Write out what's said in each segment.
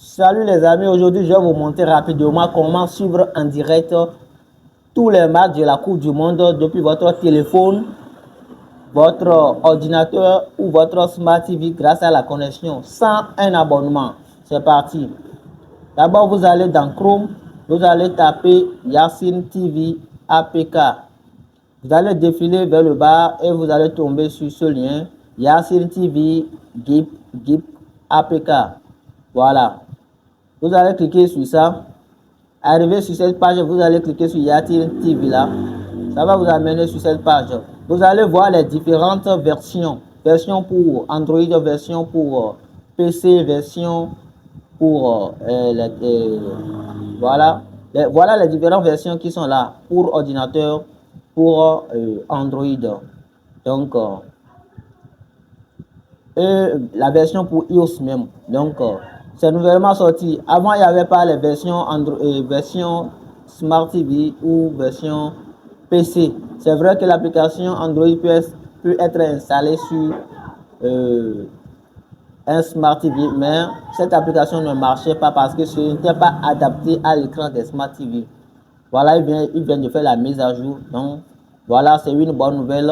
Salut les amis, aujourd'hui je vais vous montrer rapidement comment suivre en direct tous les matchs de la Coupe du Monde depuis votre téléphone, votre ordinateur ou votre Smart TV grâce à la connexion sans un abonnement. C'est parti. D'abord vous allez dans Chrome, vous allez taper Yacine TV APK. Vous allez défiler vers le bas et vous allez tomber sur ce lien Yacine TV GIP APK. Voilà. Vous allez cliquer sur ça. Arrivé sur cette page, vous allez cliquer sur Yacine TV là. Ça va vous amener sur cette page. Vous allez voir les différentes versions. Version pour Android, version pour PC, version pour voilà. Voilà les différentes versions qui sont là pour ordinateur, pour Android. Donc, la version pour iOS même. Donc, c'est nouvellement sorti. Avant, il n'y avait pas les versions Android, version Smart TV ou version PC. C'est vrai que l'application Android peut être installée sur un Smart TV, mais cette application ne marchait pas parce que ce n'était pas adapté à l'écran des Smart TV. Voilà, il vient de faire la mise à jour. Donc, voilà, c'est une bonne nouvelle.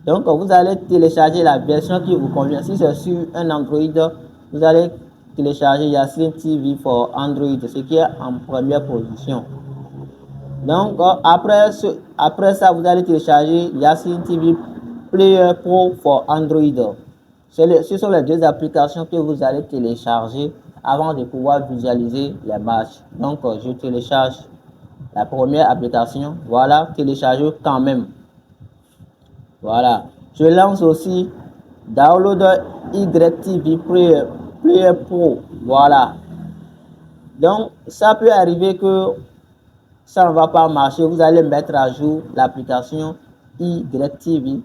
Donc, vous allez télécharger la version qui vous convient. Si c'est sur un Android, vous allez télécharger Yacine TV for Android, ce qui est en première position. Donc, après ça, vous allez télécharger Yacine TV Player Pro for Android. Ce sont les deux applications que vous allez télécharger avant de pouvoir visualiser les matchs. Donc, je télécharge la première application. Voilà, télécharger quand même. Voilà. Je lance aussi Download YTV Player Pro. Voilà. Donc, ça peut arriver que ça ne va pas marcher. Vous allez mettre à jour l'application YTV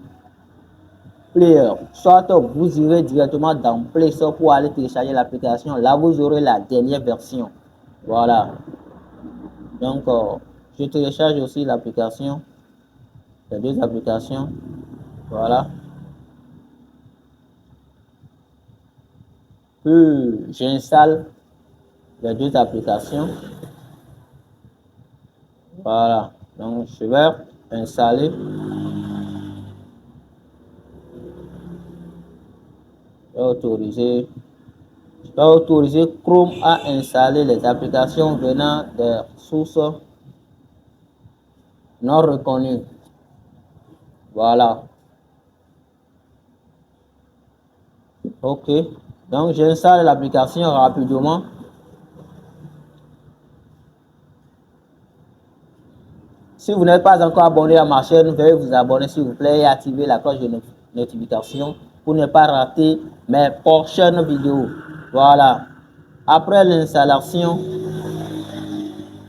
Player. Soit vous irez directement dans Play Store pour aller télécharger l'application. Là, vous aurez la dernière version. Voilà. Donc, je télécharge aussi l'application. Les deux applications. Voilà. Puis, j'installe les deux applications. Voilà. Donc, je vais installer. Je vais autoriser Chrome à installer les applications venant des sources non reconnues. Voilà. OK. Donc, j'installe l'application rapidement. Si vous n'êtes pas encore abonné à ma chaîne, veuillez vous abonner s'il vous plaît et activer la cloche de notification pour ne pas rater mes prochaines vidéos. Voilà. Après l'installation,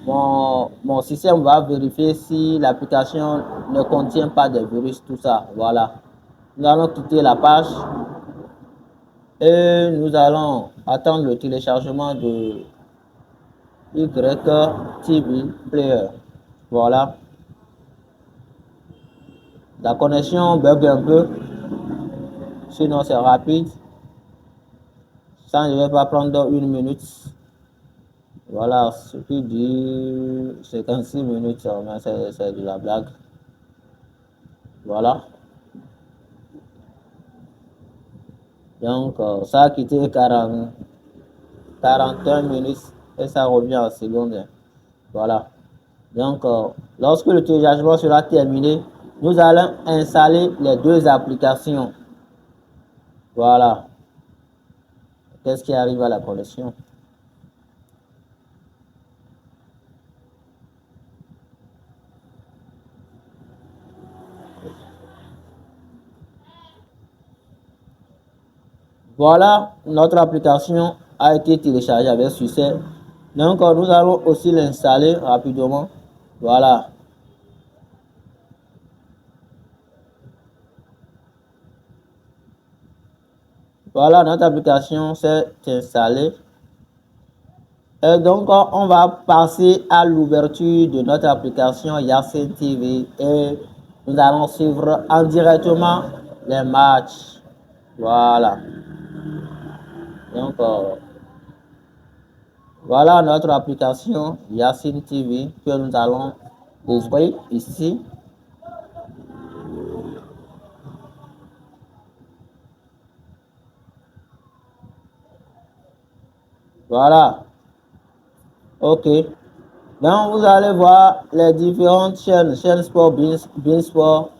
mon système va vérifier si l'application ne contient pas de virus, tout ça. Voilà. Nous allons quitter la page et nous allons attendre le téléchargement de YTV Player. Voilà. La connexion bug un peu, sinon c'est rapide. Ça ne va pas prendre une minute. Voilà, ce qui dit 56 minutes, mais c'est de la blague. Voilà. Donc, ça a quitté 41 minutes et ça revient en seconde. Voilà. Donc, lorsque le téléchargement sera terminé, nous allons installer les deux applications. Voilà. Qu'est-ce qui arrive à la connexion? Voilà, notre application a été téléchargée avec succès. Donc, nous allons aussi l'installer rapidement. Voilà. Voilà, notre application s'est installée. Et donc, on va passer à l'ouverture de notre application Yacine TV et nous allons suivre en directement les matchs. Voilà. Donc, Voilà notre application Yacine TV que nous allons ouvrir ici. Voilà. OK. Donc, vous allez voir les différentes chaînes. Chaîne Sport, Bein Sport.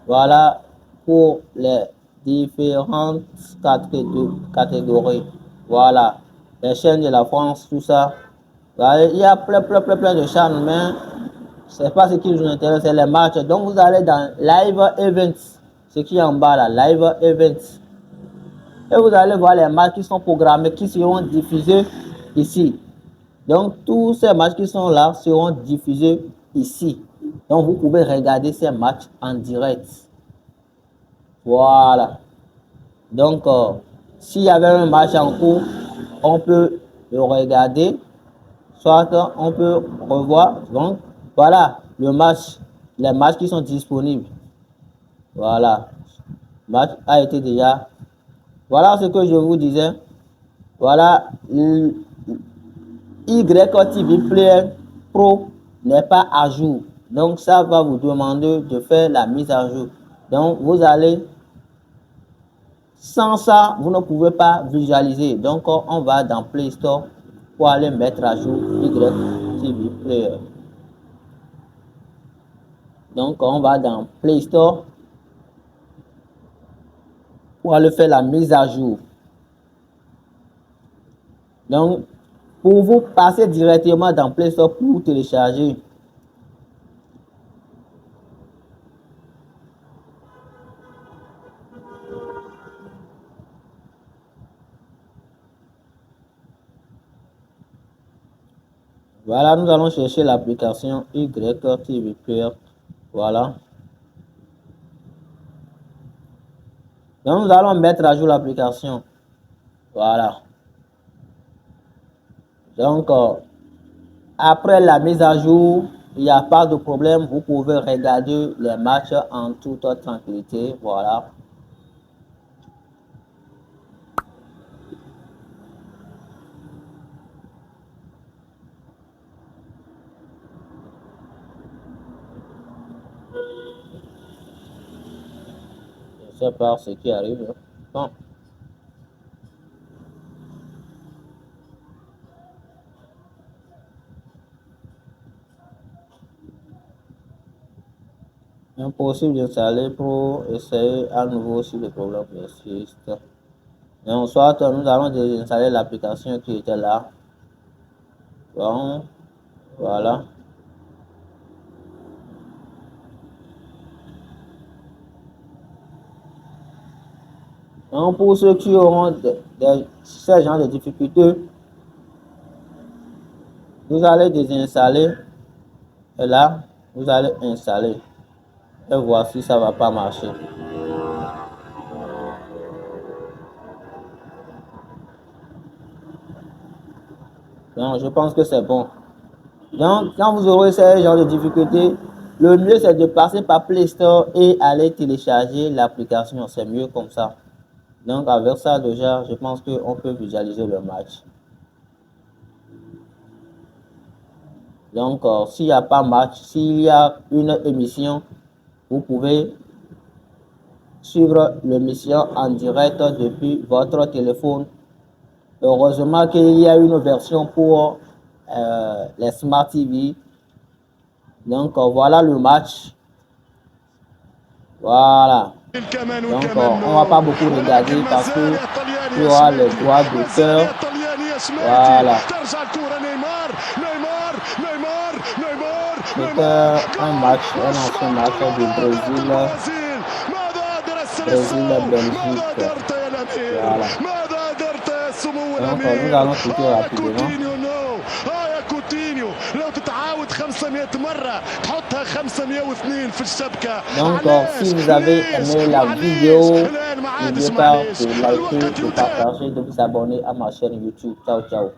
Voilà pour les différentes catégories. Voilà. Les chaînes de la France, tout ça. Voilà, il y a plein de chaînes, mais c'est pas ce qui nous intéresse, c'est les matchs. Donc, vous allez dans Live Events. Ce qui est en bas là, Live Events. Et vous allez voir les matchs qui sont programmés, qui seront diffusés ici. Donc, tous ces matchs qui sont là seront diffusés ici. Donc, vous pouvez regarder ces matchs en direct. Voilà. Donc, s'il y avait un match en cours, on peut le regarder. Soit on peut revoir. Donc, voilà le match, les matchs qui sont disponibles. Voilà. Le match a été déjà. Voilà ce que je vous disais. Voilà. YTV Player Pro n'est pas à jour. Donc, ça va vous demander de faire la mise à jour. Donc, vous allez, sans ça, vous ne pouvez pas visualiser. Donc, on va dans Play Store pour aller mettre à jour YTV Player. Donc, on va dans Play Store pour aller faire la mise à jour. Donc, pour vous passer directement dans Play Store pour télécharger. Voilà, nous allons chercher l'application YTV Player. Voilà. Donc, nous allons mettre à jour l'application. Voilà. Donc, après la mise à jour, il n'y a pas de problème. Vous pouvez regarder les matchs en toute tranquillité. Voilà. Je ne sais pas ce qui arrive. Bon. Impossible d'installer pour essayer à nouveau si le problème persiste. Donc, soit nous allons désinstaller l'application qui était là. Bon, voilà. Donc, pour ceux qui auront ce genre de difficultés, vous allez désinstaller et là, vous allez installer et voir si ça va pas marcher. Donc, je pense que c'est bon. Donc, quand vous aurez ce genre de difficultés, le mieux c'est de passer par Play Store et aller télécharger l'application. C'est mieux comme ça. Donc, avec ça, déjà, je pense qu'on peut visualiser le match. Donc, s'il n'y a pas match, s'il y a une émission, vous pouvez suivre l'émission en direct depuis votre téléphone. Heureusement qu'il y a une version pour les Smart TV. Donc, voilà le match. Voilà. Donc, on va pas beaucoup regarder parce que il y aura le droit d'auteur. Voilà. C'était un match, un ancien match du Brésil-Belgique. Voilà. Donc, nous allons quitter rapidement. Donc, si vous avez aimé la vidéo, n'oubliez pas de liker, de partager, de vous abonner à ma chaîne YouTube. Ciao, ciao.